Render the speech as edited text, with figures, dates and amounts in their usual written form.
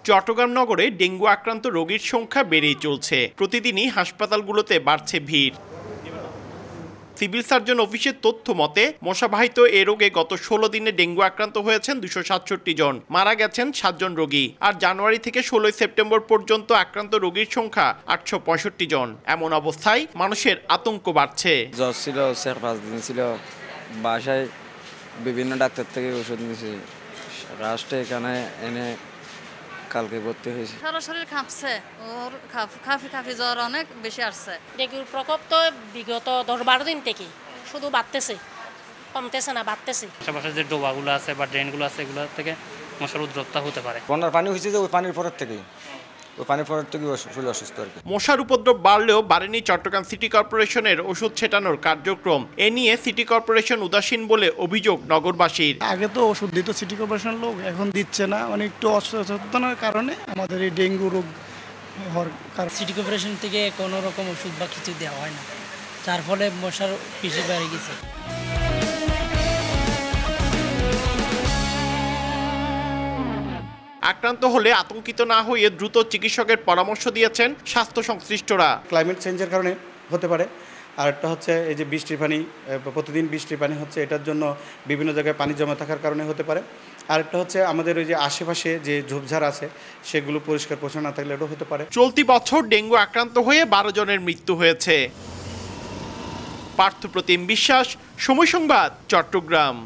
চট্টগ্রাম নগরে ডেঙ্গু আক্রান্ত রোগীর সংখ্যা বেড়েই চলছে। প্রতিদিনই হাসপাতালগুলোতে বাড়ছে ভিড়। সিভিল সার্জন অফিসের তথ্য মতে মশাবাহিত এ রোগে গত 16 দিনে ডেঙ্গু আক্রান্ত হয়েছেন 267 জন, মারা গেছেন 7 জন রোগী। আর জানুয়ারি থেকে 16 সেপ্টেম্বর পর্যন্ত আক্রান্ত রোগীর সংখ্যা 865 জন। এমন অবস্থায় মানুষের আতঙ্ক বাড়ছে। জ্বর ছিল, 4-5 দিন ছিল, বাসায় বিভিন্ন ডাক্তার থেকে ওষুধ নিয়েছি, রাষ্ট্রে এখানে এনে কালকে ভর্তি হয়েছে। সারা শরীর কাঁপছে, ওর কাফি জ্বর অনেক বেশি আসছে। ডেঙ্গুর প্রকোপ তো বিগত 10-12 দিন থেকে শুধু বাড়তেছে, কমতেছে না, বাড়তেছে। আশেপাশে যে ডোবাগুলো আছে বা ড্রেনগুলো আছে এগুলো থেকে মশার উদ্রক্তা হতে পারে। বন্যার পানি হয়েছে যে ওই পানির পরের থেকেই, ওই পানির পরের থেকে শরীর অসুস্থ আর কি। মশার উপদ্রব বাড়লেও বাড়েনি চট্টগ্রাম সিটি কর্পোরেশনের ওষুধ ছেটানোর কার্যক্রম। এ নিয়ে সিটি কর্পোরেশন উদাসীন বলে অভিযোগ নগরবাসীর। আগে তো ওষুধ দিত সিটি কর্পোরেশন লোক, এখন দিচ্ছে না। একটু অসচেতনার কারণে আমাদের এই ডেঙ্গু রোগ হওয়ার কারণ। সিটি কর্পোরেশন থেকে কোনো রকম ওষুধ বা কিছু দেওয়া হয় না, যার ফলে মশার বেশি বেড়ে গেছে। আক্রান্ত হলে আতঙ্কিত না হয়ে দ্রুত চিকিৎসকের পরামর্শ দিয়েছেন স্বাস্থ্য সংশ্লিষ্টরা। ক্লাইমেট চেঞ্জের কারণে হতে পারে। আর একটা হচ্ছে এই যে বৃষ্টির পানি, প্রতিদিন বৃষ্টির পানি হচ্ছে, এটার জন্য বিভিন্ন জায়গায় পানি জমা থাকার কারণে হতে পারে। আরেকটা হচ্ছে আমাদের ওই যে আশেপাশে যে ঝোপঝাড় আছে সেগুলো পরিষ্কার পরিচ্ছন্ন না থাকলে এটাও হতে পারে। চলতি বছর ডেঙ্গু আক্রান্ত হয়ে 12 জনের মৃত্যু হয়েছে। পার্থপ্রতিম বিশ্বাস, সময় সংবাদ, চট্টগ্রাম।